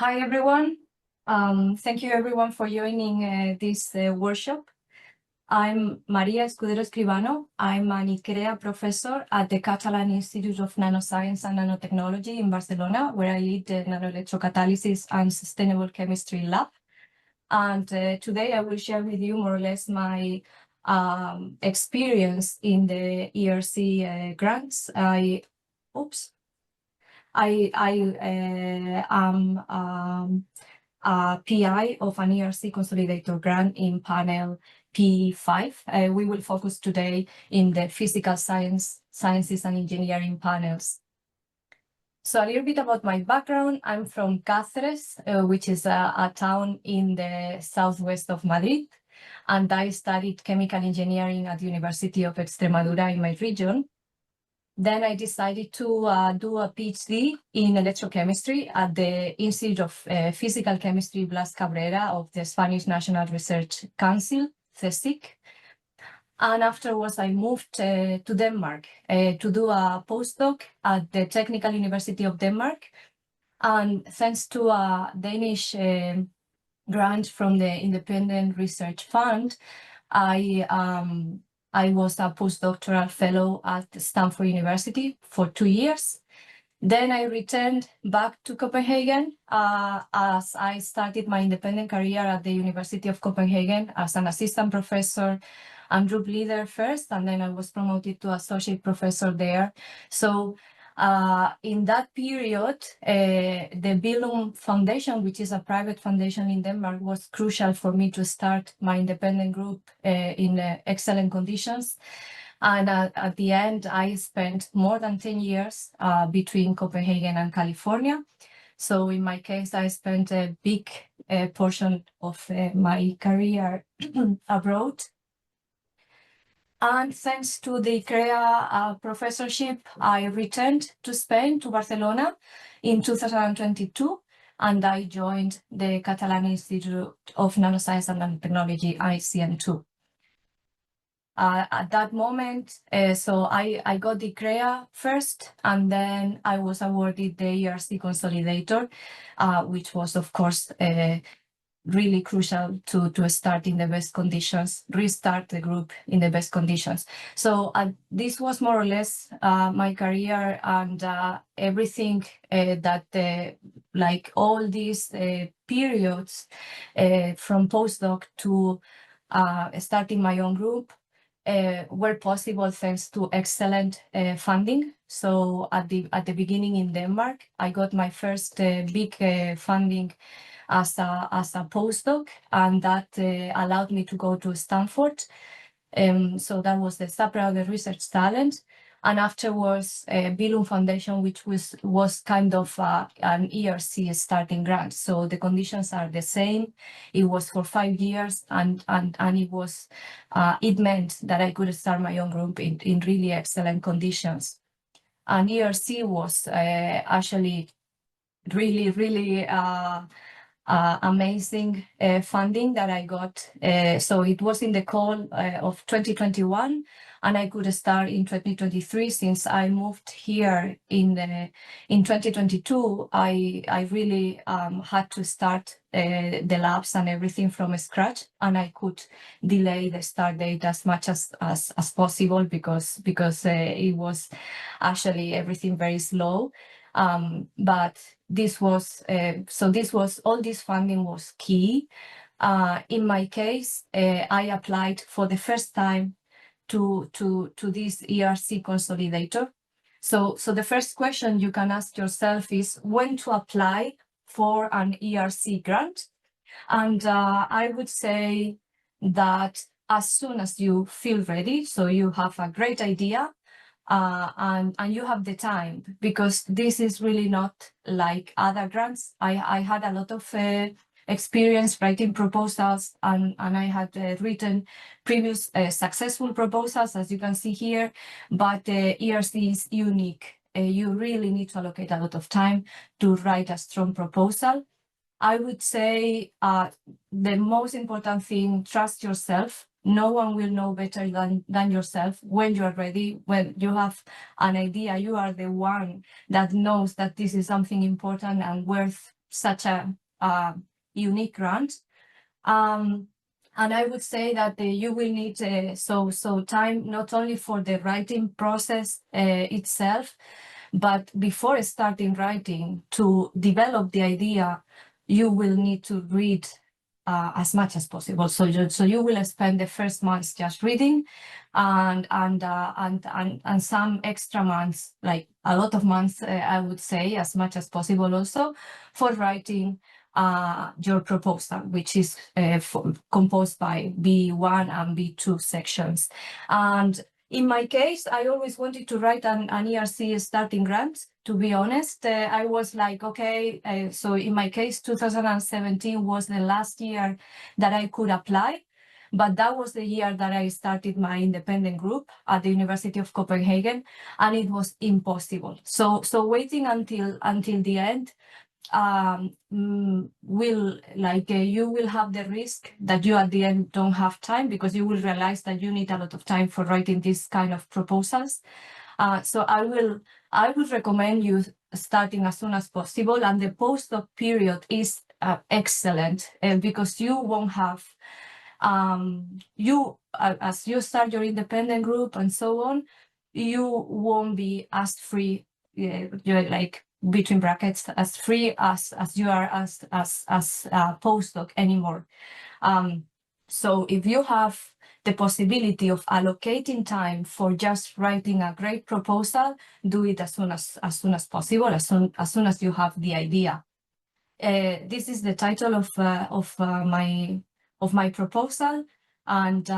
Hi, everyone. Thank you, everyone, for joining this workshop. I'm María Escudero Escribano. I'm an ICREA professor at the Catalan Institute of Nanoscience and Nanotechnology in Barcelona, where I lead the Nanoelectrocatalysis and Sustainable Chemistry Lab. And today I will share with you more or less my experience in the ERC grants. I am a PI of an ERC consolidator grant in panel P5. We will focus today in the physical sciences and engineering panels. So a little bit about my background. I'm from Cáceres, which is a town in the southwest of Madrid. And I studied chemical engineering at the University of Extremadura in my region. Then I decided to do a PhD in electrochemistry at the Institute of Physical Chemistry Blas Cabrera of the Spanish National Research Council, CSIC. And afterwards, I moved to Denmark to do a postdoc at the Technical University of Denmark. And thanks to a Danish grant from the Independent Research Fund, I was a postdoctoral fellow at Stanford University for 2 years. Then I returned back to Copenhagen as I started my independent career at the University of Copenhagen as an assistant professor and group leader first, and then I was promoted to associate professor there. So in that period, the Billund Foundation, which is a private foundation in Denmark, was crucial for me to start my independent group in excellent conditions. And at the end, I spent more than 10 years between Copenhagen and California. So in my case, I spent a big portion of my career abroad. And thanks to the ICREA professorship, I returned to Spain, to Barcelona in 2022, and I joined the Catalan Institute of Nanoscience and Nanotechnology, ICN2. At that moment, so I got the ICREA first, and then I was awarded the ERC consolidator, which was, of course, really crucial to start in the best conditions, restart the group in the best conditions. So this was more or less my career, and everything that like all these periods from postdoc to starting my own group were possible thanks to excellent funding. So at the beginning in Denmark, I got my first big funding as a postdoc, and that allowed me to go to Stanford. So that was the Sub-Brother Research Talent. And afterwards, Billund Foundation, which was kind of an ERC starting grant. So the conditions are the same. It was for 5 years, and it meant that I could start my own group in really excellent conditions. And ERC was actually really amazing funding that I got. So it was in the call of 2021, and I could start in 2023. Since I moved here in 2022, I really had to start the labs and everything from scratch, and I could delay the start date as much as possible because it was actually everything very slow. But this was all this funding was key. In my case, I applied for the first time to this ERC consolidator. So the first question you can ask yourself is when to apply for an ERC grant. And I would say that as soon as you feel ready, so you have a great idea, and you have the time, because this is really not like other grants. I had a lot of experience writing proposals, and I had written previous successful proposals, as you can see here, but ERC is unique. You really need to allocate a lot of time to write a strong proposal. I would say the most important thing, trust yourself. No one will know better than yourself when you are ready, when you have an idea. You are the one that knows that this is something important and worth such a unique grant. And I would say that you will need so time not only for the writing process itself, but before starting writing, to develop the idea, you will need to read as much as possible. So you will spend the first months just reading, and some extra months, like a lot of months, I would say, as much as possible also for writing your proposal, which is composed by B1 and B2 sections. And in my case, I always wanted to write an ERC starting grant. To be honest, I was like, okay, so in my case, 2017 was the last year that I could apply. But that was the year that I started my independent group at the University of Copenhagen, and it was impossible. So waiting until the end will you will have the risk that you at the end don't have time, because you will realize that you need a lot of time for writing this kind of proposals. So I would recommend you starting as soon as possible, and the postdoc period is excellent because you won't have as you start your independent group and so on, you won't be as free, you're like between brackets, as free as you are as a postdoc anymore. So if you have the possibility of allocating time for just writing a great proposal, do it as soon as possible, as soon as you have the idea. This is the title of my proposal, and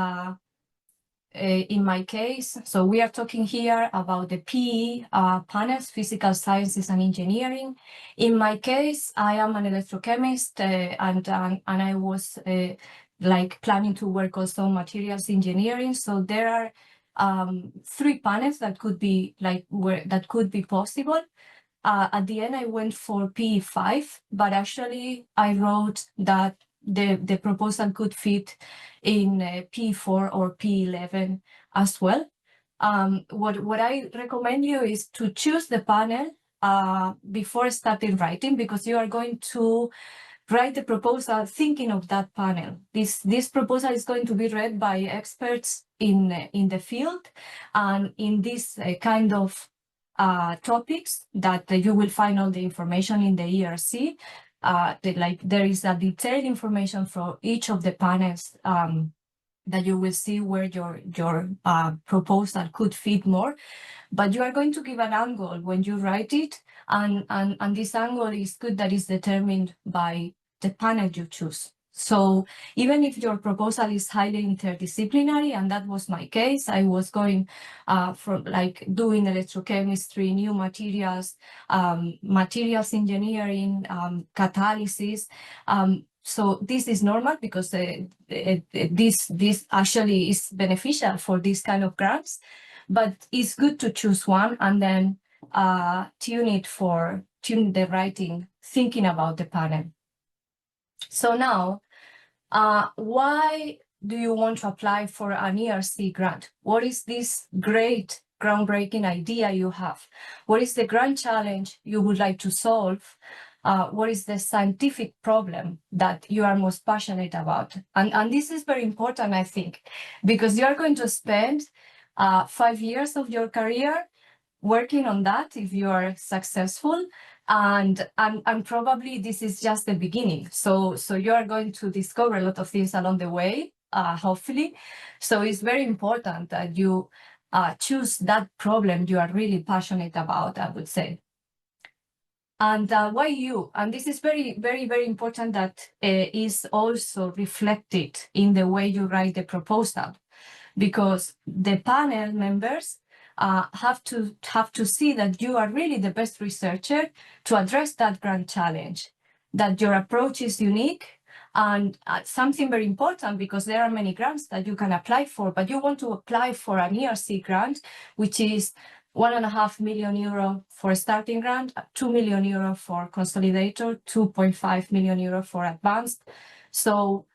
in my case, so we are talking here about the PE panels, physical sciences and engineering. In my case, I am an electrochemist, and I was like planning to work also on materials engineering. So there are 3 panels that could be possible. At the end, I went for PE5, but actually I wrote that the proposal could fit in P4 or P11 as well. What I recommend you is to choose the panel before starting writing, because you are going to write the proposal thinking of that panel. This proposal is going to be read by experts in the field, and in this kind of topics that you will find all the information in the ERC. There is a detailed information for each of the panels that you will see where your proposal could fit more. But you are going to give an angle when you write it, and this angle is good that is determined by the panel you choose. So even if your proposal is highly interdisciplinary, and that was my case, I was going from doing electrochemistry, new materials, materials engineering, catalysis. So this is normal, because this actually is beneficial for this kind of grants, but it's good to choose one and then tune the writing, thinking about the panel. So now, why do you want to apply for an ERC grant? What is this great groundbreaking idea you have? What is the grand challenge you would like to solve? What is the scientific problem that you are most passionate about? And this is very important, I think, because you are going to spend 5 years of your career working on that if you are successful, and probably this is just the beginning. So you are going to discover a lot of things along the way, hopefully. So it's very important that you choose that problem you are really passionate about, I would say. And why you? And this is very, very, very important, that is also reflected in the way you write the proposal, because the panel members have to see that you are really the best researcher to address that grand challenge, that your approach is unique, and something very important, because there are many grants that you can apply for, but you want to apply for an ERC grant, which is €1.5 million for a starting grant, €2 million for consolidator, €2.5 million for advanced. So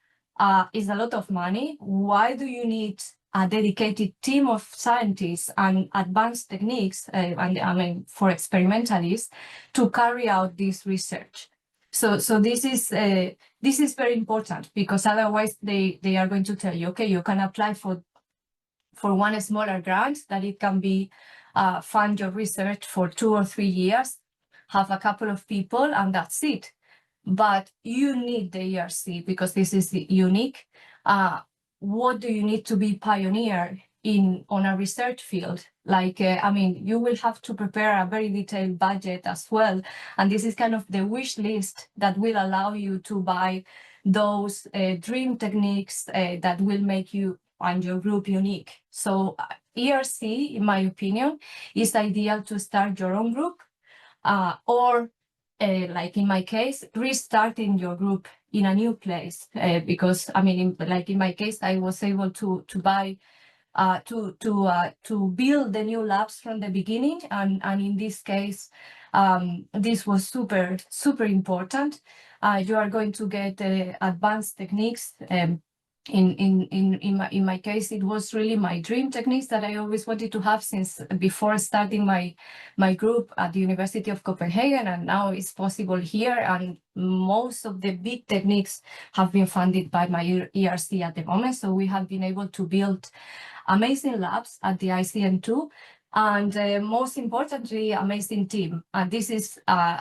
it's a lot of money. Why do you need a dedicated team of scientists and advanced techniques, for experimentalists, to carry out this research? So this is very important, because otherwise they are going to tell you, okay, you can apply for one smaller grant that it can be fund your research for 2 or 3 years, have a couple of people, and that's it. But you need the ERC because this is unique. What do you need to be pioneer on a research field? Like, I mean, you will have to prepare a very detailed budget as well. And this is kind of the wish list that will allow you to buy those dream techniques that will make you and your group unique. So ERC, in my opinion, is ideal to start your own group, or like in my case, restarting your group in a new place, because I mean, in my case, I was able to buy to build the new labs from the beginning, and in this case, this was super important. You are going to get advanced techniques. In my case, it was really my dream techniques that I always wanted to have since before starting my group at the University of Copenhagen, and now it's possible here. And most of the big techniques have been funded by my ERC at the moment. So we have been able to build amazing labs at the ICN2, and most importantly, amazing team. And this is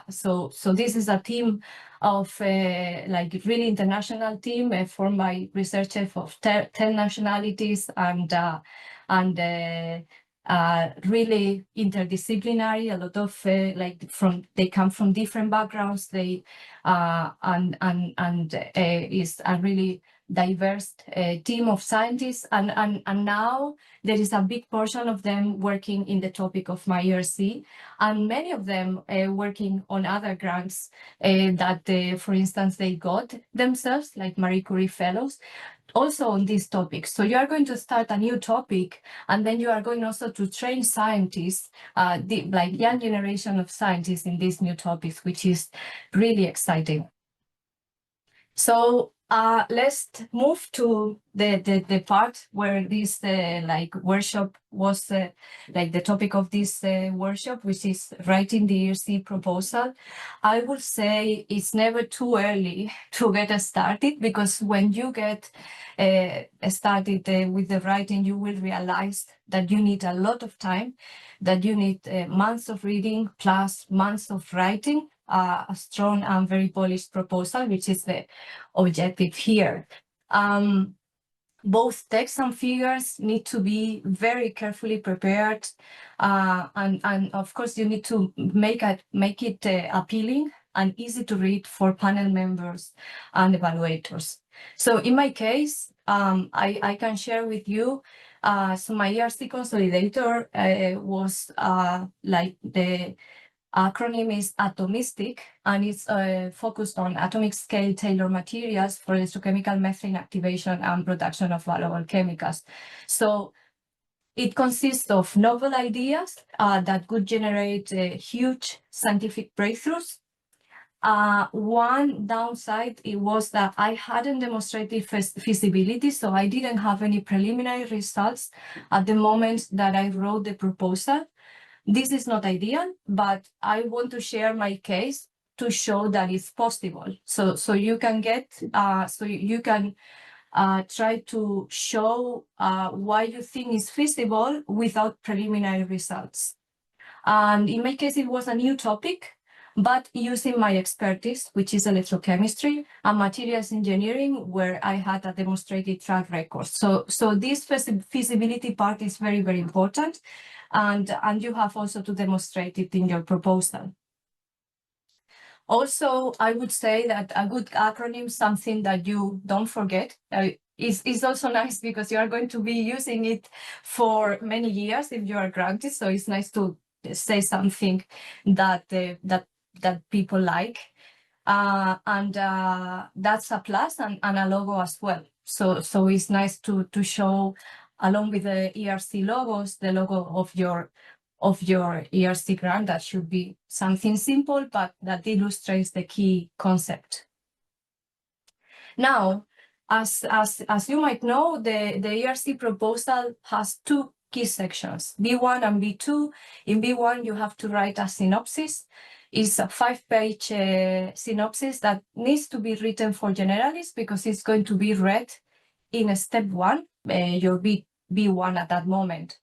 so this is a team of like really international team formed by researchers of 10 nationalities, and really interdisciplinary. A lot of they come from different backgrounds. They is a really diverse team of scientists, and now there is a big portion of them working in the topic of my ERC, and many of them working on other grants that, for instance, they got themselves, like Marie Curie Fellows, also on this topic. So you are going to start a new topic, and then you are going also to train scientists, like young generation of scientists in these new topics, which is really exciting. So let's move to the part where this like workshop was like the topic of this workshop, which is writing the ERC proposal. I would say it's never too early to get started, because when you get started with the writing, you will realize that you need a lot of time, that you need months of reading plus months of writing a strong and very polished proposal, which is the objective here. Both text and figures need to be very carefully prepared, and of course you need to make it appealing and easy to read for panel members and evaluators. So in my case, I can share with you. So my ERC consolidator was like the acronym is Atomistic, and it's focused on atomic scale tailored materials for electrochemical methane activation and production of valuable chemicals. So it consists of novel ideas that could generate huge scientific breakthroughs. One downside, it was that I hadn't demonstrated feasibility, so I didn't have any preliminary results at the moment that I wrote the proposal. This is not ideal, but I want to share my case to show that it's possible. So you can get, so you can try to show why you think is feasible without preliminary results. And in my case, it was a new topic, but using my expertise, which is electrochemistry and materials engineering, where I had a demonstrated track record. So this feasibility part is very, very important. And you have also to demonstrate it in your proposal. Also, I would say that a good acronym, something that you don't forget, is also nice, because you are going to be using it for many years if you are granted. So it's nice to say something that people like. And that's a plus, and a logo as well. So it's nice to show, along with the ERC logos, the logo of your ERC grant. That should be something simple, but that illustrates the key concept. Now, as you might know, the ERC proposal has two key sections, B1 and B2. In B1, you have to write a synopsis. It's a 5-page synopsis that needs to be written for generalists because it's going to be read in step 1, your B1 at that moment.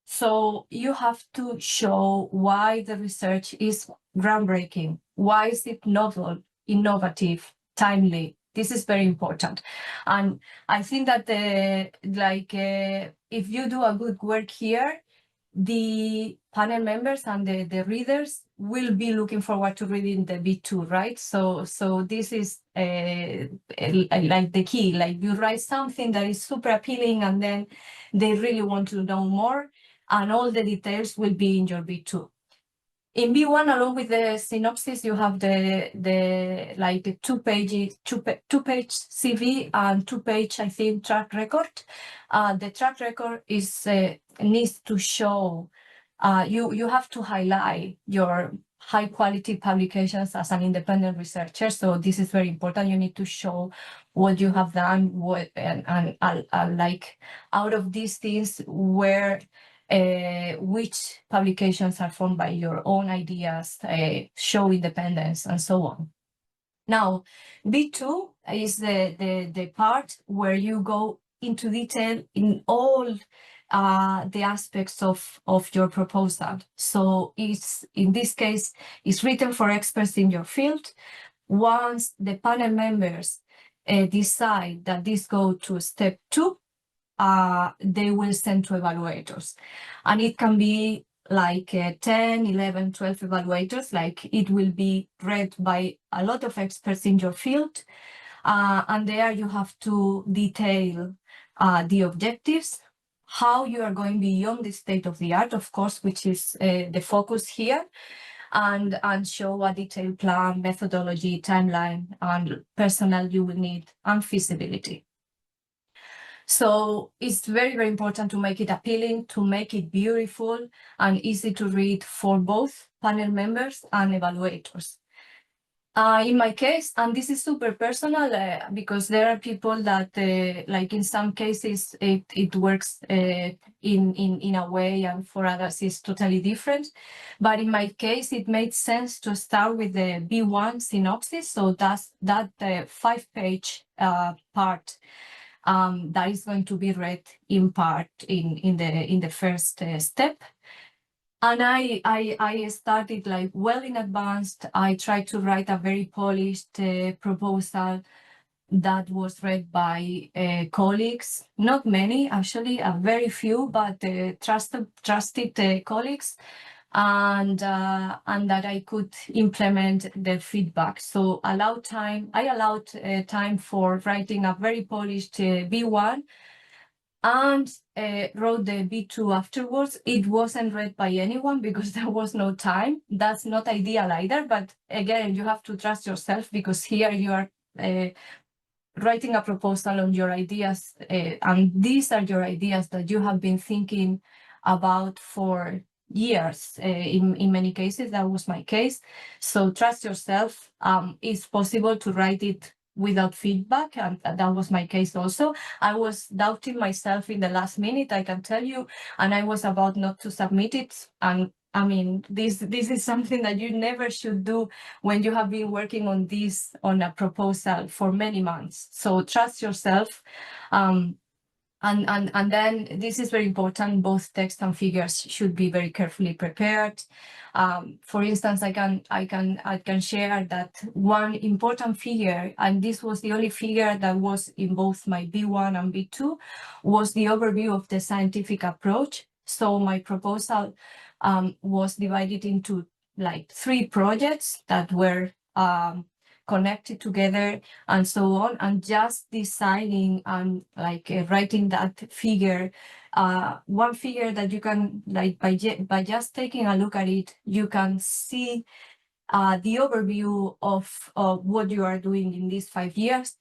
So you have to show why the research is groundbreaking. Why is it novel, innovative, timely? This is very important. And I think that if you do a good work here, the panel members and the readers will be looking forward to reading the B2, right? So this is like the key, like you write something that is super appealing and then they really want to know more, and all the details will be in your B2. In B1, along with the synopsis, you have the 2-page CV and 2-page, I think, track record. The track record is needs to show, you have to highlight your high quality publications as an independent researcher. So this is very important. You need to show what you have done, and like out of these things, where which publications are formed by your own ideas, show independence, and so on. Now, B2 is the part where you go into detail in all the aspects of your proposal. So it's, in this case, it's written for experts in your field. Once the panel members decide that this goes to step 2, they will send to evaluators. And it can be like 10, 11, 12 evaluators, like it will be read by a lot of experts in your field. And there you have to detail the objectives, how you are going beyond the state of the art, of course, which is the focus here, and show a detailed plan, methodology, timeline, and personnel you will need, and feasibility. So it's very, very important to make it appealing, to make it beautiful and easy to read for both panel members and evaluators. In my case, and this is super personal because there are people that, like in some cases, it works in a way, and for others it's totally different. But in my case, it made sense to start with the B1 synopsis. So that's that 5-page part. That is going to be read in part in the first step. And I started like well in advance. I tried to write a very polished proposal that was read by colleagues, not many actually, a very few, but trusted colleagues, and that I could implement their feedback. So I allowed time for writing a very polished B1, and wrote the B2 afterwards. It wasn't read by anyone because there was no time. That's not ideal either, but again, you have to trust yourself, because here you are writing a proposal on your ideas, and these are your ideas that you have been thinking about for years. In many cases, that was my case. So trust yourself. It's possible to write it without feedback, and that was my case also. I was doubting myself in the last minute, I can tell you, and I was about not to submit it. And I mean, this is something that you never should do when you have been working on a proposal for many months. So trust yourself. And then this is very important. Both text and figures should be very carefully prepared. For instance, I can share that one important figure, and this was the only figure that was in both my B1 and B2, was the overview of the scientific approach. So my proposal was divided into like 3 projects that were connected together and so on, and just designing and writing that figure, one figure that you can, like, by just taking a look at it, you can see the overview of what you are doing in these 5 years.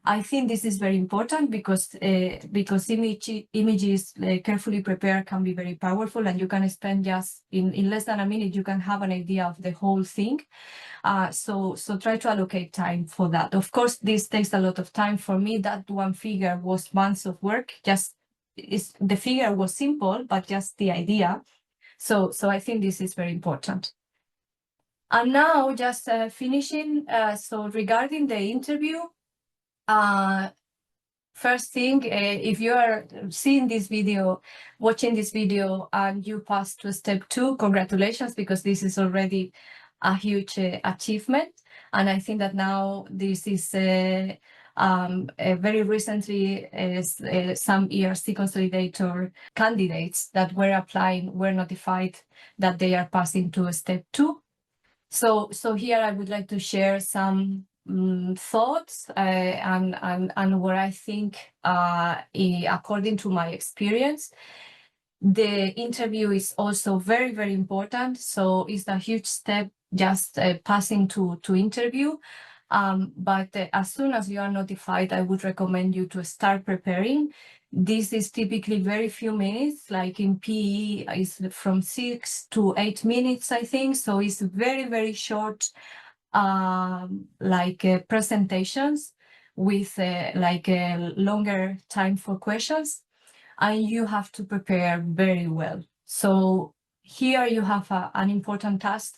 I think this is very important because images carefully prepared can be very powerful, and you can spend just in less than a minute, you can have an idea of the whole thing. So try to allocate time for that. Of course, this takes a lot of time. For me, that one figure was months of work. The figure was simple, but just the idea. So I think this is very important. And now just finishing, so regarding the interview, first thing, if you are seeing this video, watching this video, and you pass to step 2, congratulations, because this is already a huge achievement. And I think that now this is very recently some ERC consolidator candidates that were applying were notified that they are passing to step 2. So here I would like to share some thoughts and what I think, according to my experience. The interview is also very, very important. So it's a huge step just passing to interview. But as soon as you are notified, I would recommend you to start preparing. This is typically very few minutes, like in PE is from 6 to 8 minutes, I think. So it's very, very short, presentations with like a longer time for questions, and you have to prepare very well. So here you have an important task.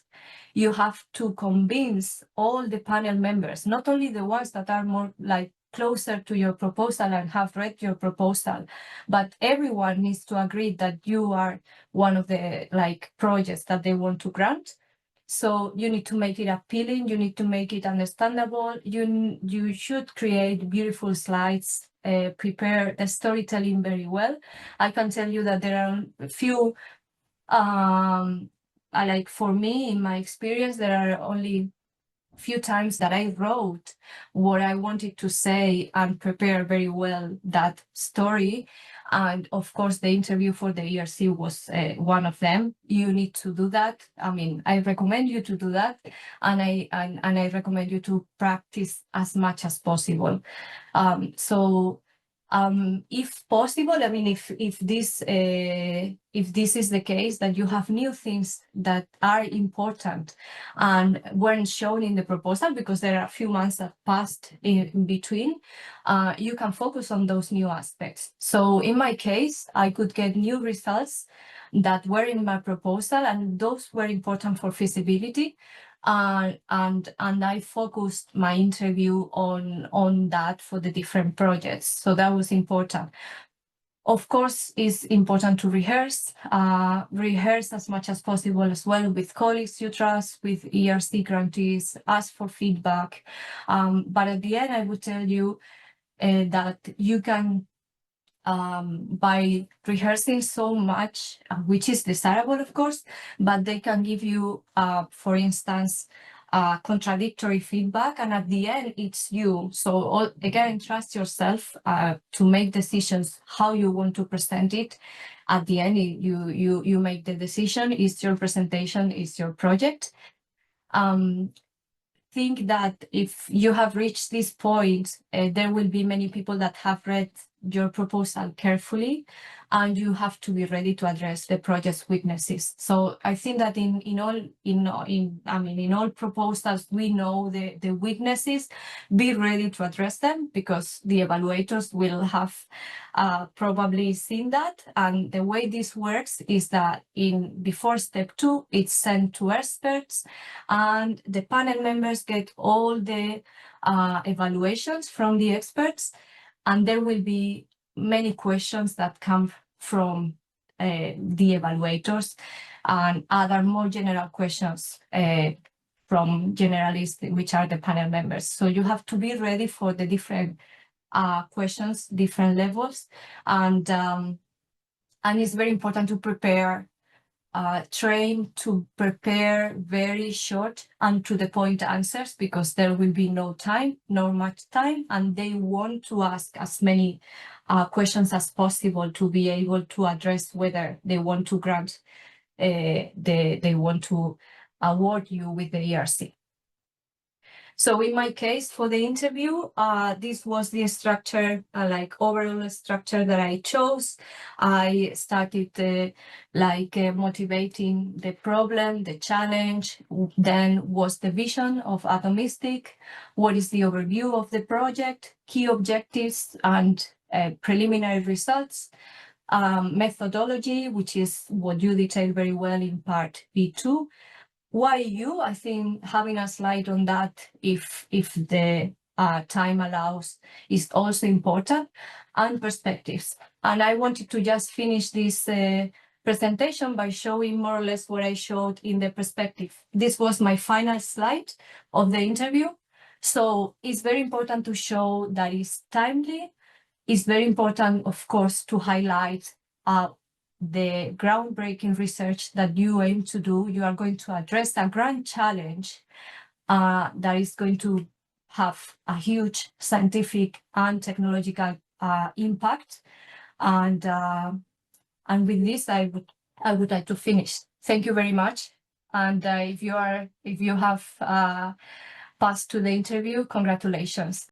You have to convince all the panel members, not only the ones that are more like closer to your proposal and have read your proposal, but everyone needs to agree that you are one of the projects that they want to grant. So you need to make it appealing, you need to make it understandable, you should create beautiful slides, prepare the storytelling very well. I can tell you that there are a few, for me, in my experience, there are only few times that I wrote what I wanted to say and prepare very well that story. And of course, the interview for the ERC was one of them. You need to do that. I mean, I recommend you to do that, and I recommend you to practice as much as possible. If possible, I mean, if this is the case, that you have new things that are important and weren't shown in the proposal because there are a few months that passed in between, you can focus on those new aspects. So in my case, I could get new results that were in my proposal, and those were important for feasibility. And I focused my interview on that for the different projects. So that was important. Of course, it's important to rehearse as much as possible as well with colleagues you trust, with ERC grantees, ask for feedback. But at the end, I would tell you that you can, by rehearsing so much, which is desirable, of course, but they can give you, for instance, contradictory feedback, and at the end, it's you. So again, trust yourself to make decisions how you want to present it. At the end, you make the decision. It's your presentation, it's your project. Think that if you have reached this point, there will be many people that have read your proposal carefully, and you have to be ready to address the project's weaknesses. So I think that in all proposals, we know the weaknesses. Be ready to address them, because the evaluators will have probably seen that. And the way this works is that before step 2, it's sent to experts, and the panel members get all the evaluations from the experts. And there will be many questions that come from the evaluators, and other more general questions from generalists, which are the panel members. So you have to be ready for the different questions, different levels. And it's very important to prepare, train to prepare very short and to the point answers, because there will be no much time, and they want to ask as many questions as possible to be able to address whether they want to grant, they want to award you with the ERC. So in my case, for the interview, this was the structure, overall structure that I chose. I started motivating the problem, the challenge, then was the vision of Atomistic, what is the overview of the project, key objectives and preliminary results, methodology, which is what you detail very well in part B2, why you? I think having a slide on that, if the time allows, is also important, and perspectives. And I wanted to just finish this presentation by showing more or less what I showed in the perspective. This was my final slide of the interview. So it's very important to show that it's timely. It's very important, of course, to highlight the groundbreaking research that you aim to do. You are going to address a grand challenge that is going to have a huge scientific and technological impact. And with this, I would like to finish. Thank you very much. And if you have passed to the interview, congratulations.